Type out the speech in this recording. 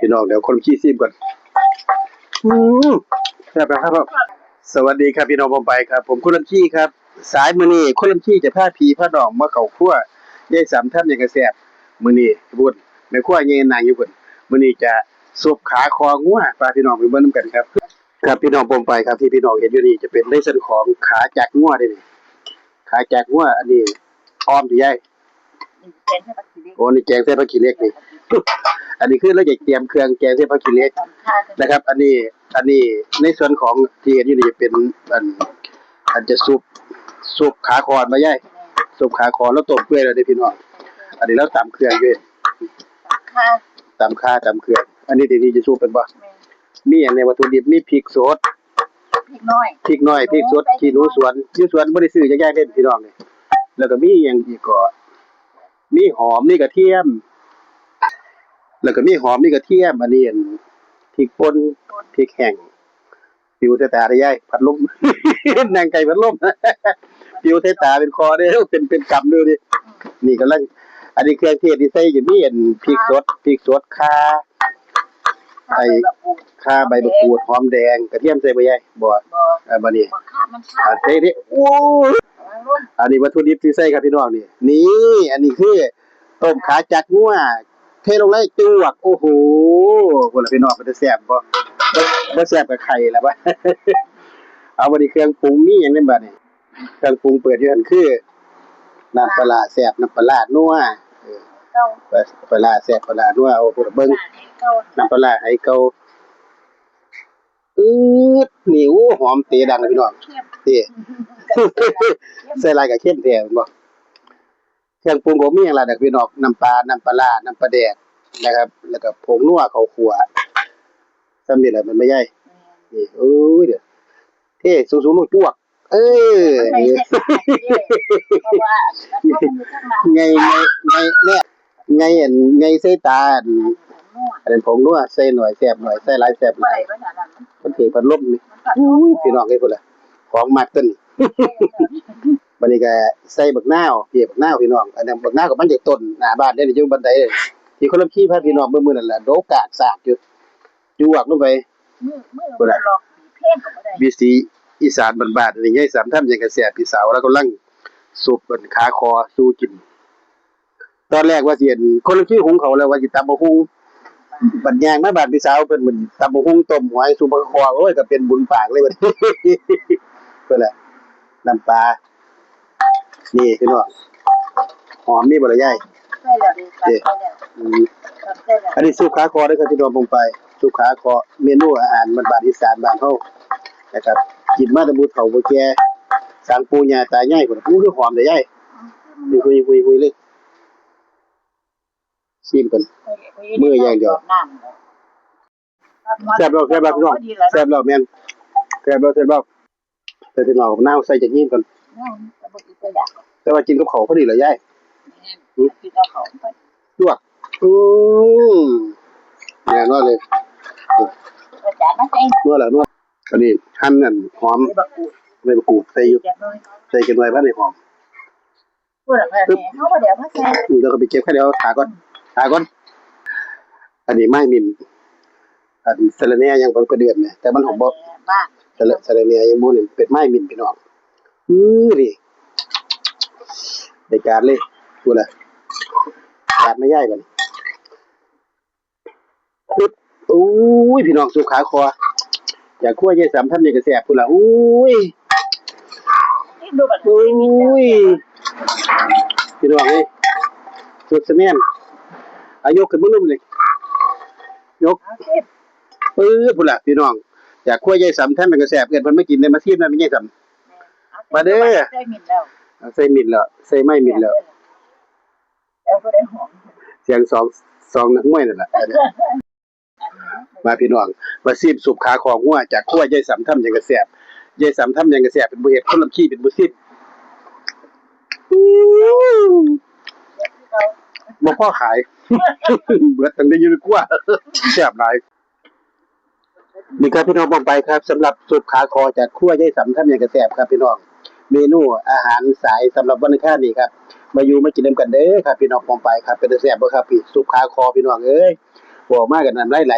พี่น้องเดี๋ยวคนขี้ซิมก่อนแซ่บครับสวัสดีครับพี่น้องผมไปครับผมคุณลำขี้ครับสายมื้อนี้คุณลำขี้จะพาพี่พาน้องมาเข้าครัวยายสำทำหยังก็แซ่บมื้อนี้พุ่นแม่ครัวยืนนั่งอยู่พุ่นมื้อนี้จะสุกขาคองัวพาพี่น้องไปเบิ่งนำกันครับครับพี่น้องผมไปครับที่พี่น้องเห็นอยู่นี่จะเป็นในส่วนของขาจากงัวเด้นี่ขาจากงัวอันนี้อ้อมที่ยายโอ้นี่แกงใส่ผักขี้เหล็กนี่อันนี้คือเราจะเตรียมเครื่องแกงใส่ผักขี้เหล็กนะครับอันนี้ในส่วนของที่เห็นอยู่นี่จะเป็นอันจะซุปขาคอนมาย่ายซุปขาคอนแล้วต้มเปื่อยแล้วเด้พี่น้องอันนี้เราตำเครื่องด้วยตำเครื่องอันนี้ที่จะซุปเป็นบ่มีอย่างในวัตถุดิบมีพริกสดพริกน้อยพริกสดที่หนูสวนอยู่สวนบ่ได้ซื้อจากยายเด้พี่น้องนี่แล้วก็มีอย่างอีกก็มีหอมมีกระเทียมแล้วก็มีหอมมีกระเทียมอันนี้พริกป่นพริกแห้งปิวใส่ตาได้ยายพัดลม นางไก่พัดลม ปิวใส่ตาเป็นคอเด้อเป็นกำเด้อนี่กำลังอันนี้เครื่องเทศที่ใส่จะมีพริกสดข่าใบมะกรูดหอมแดงกระเทียมใส่บ่ยายบ่บัดนี้ใส่ดิโอ้อันนี้วัตถุดิบที่ใส่ครับพี่น้องนี่อันนี้คือต้มขาจักงัวเทลงเลยจวกโอ้โหพุ่นล่ะพี่น้องมันจะแซ่บบ่แซ่บกับไข่ล่ะบ่ เอาบัดนี้เครื่องปรุงมีหยังนำบัดนี้เครื่องปรุงเปิดอยู่หั่นคือน้ำปลาร้าแซ่บน้ำปลาร้านัวปลาร้าแซ่บปลาร้านัวเอาพุ่นเบิ่งน้ำปลาร้าให้เก่านี่โอ้หอมเตะดังเลยพี่น้องเตะ ใส่หลายก็เค็มแท้แม่นบ่เครื่องปรุงก็มีหยังล่ะเด้อพี่น้องน้ำปลาน้ำปลาร้าน้ำปลาแดกนะครับแล้วก็ผงนัวข้าวคั่วซ้ำนี่แหละมันไม่ใหญ่นี่โอ้ยเด้อเท่สูงๆลูกจวกนี่ไงเนี่ยไงใส่ตาอันนั้นผงนัวใส่หน่อยแซ่บหน่อยใส่หลายแซ่บหลายมันถือพัดลมนี่พี่น้องเอ้ยพุ่นล่ะของมักตัวนี้ บัดนี้ก็ใส่บักนาวบักนาวพี่น้องอันนั้นบักนาวก็มันจากต้นหน้าบ้านเด้นี่อยู่บันไดที่คนละขี้พาพี่น้องเบิ่งมื้อนั่นล่ะโดกากสากอยู่จวกลงไปพุ่นล่ะวิถีอีสานบ้านๆนี่ยายสามทำหยังก็แซ่บพี่สาวแล้วกำลังสุบขาคอสู้กินตอนแรกว่าสิคนละขี้หุงเขาวแล้วว่าสิตำบักหุ่งบัดย่างมาบ้านพี่สาวเพิ่นมื้อตำบักหุ่งต้มหอยสุบคอโอ้ยก็เป็นบุญปากเลยบัด พุ่นล่ะน้ำปลานี่พี่น้องหอมมีบ่ล่ะยายใส่แล้วดิใส่แล้วอันนี้ซุปขาคอเด้อครับพี่น้องลงไปซุปขาคอเมนูอาหารบ้านๆอีสานบ้านเฮานะครับกินมาแต่ผู้เฒ่าผู้แก่สั่งปู่ย่าตายายพุ่นอู้คือหอมเด้อยายนี่คุยเลยชิมกันมื้ออย่างเดียวแซ่บแล้วพี่น้องแซ่บแล้วแม่นแซ่บแล้วแต่พี่น้องน้าใส่จักยิ้มกันแต่ว่ากินกับข้าวพอดีเลยยายกินกับข้าวจวกแน่นอนเลยนัวแล้วนัวอันนี้หั่นนั่นหอมใบมะกรูดใส่อยู่ใส่กันไว้พันให้หอมแล้วก็ไปเก็บแค่เดียวถาก่อนอันนี้ไม้มินอันสะระแหน่ยังบ่ก็เดือนเนี่ยแต่มันหอมบ่สะระแหน่ยังบ่นี่เป็นไม้มินพี่น้องนี่ได้การเลยพูดล่ะการไม่ใหญ่บัดนี้ปึ๊บอุ้ยพี่น้องสุขาคออยากคั่วยายสำทำนี่ก็แซ่บพุ่นล่ะอุ้ยพี่น้องเอ้ยสุดสะแม่นอายกขึ้นมานุ่มเลยยกปึ๊บพุ่นล่ะพี่น้องอยากคั่วยายสำทำมันก็แซ่บเอิ้นเพิ่นมากินได้มาชิมได้แม่ยายสำมาเด้อใส่มินแล้วใส่ไม้มินแล้วก็ได้หอมเสียงสองนักมวยนั่นล่ะมาพี่น้องมาซิมสุปขาคองัวจากครัวยายสำทำหยังก็แซ่บยายสำทำหยังก็แซ่บเป็นบ่เฮ็ดคนลำขี้เป็นบ่ซิมบ่พอขาย เบิดตั้งได้อยู่ในครัวแซ่บหลายนี่ครับพี่น้องมองไปครับสำหรับสุปขาคอจากครัวยายสำทำหยังก็แซ่บครับพี่น้องเมนูอาหารสายสำหรับวันอังคารนี้ครับมาอยู่มากินนำกันเด้อครับพี่น้องมองไปครับเป็นแซ่บบ่ครับพี่สุปขาคอพี่น้องเอ้ย บอกมากันน้ำลายไหล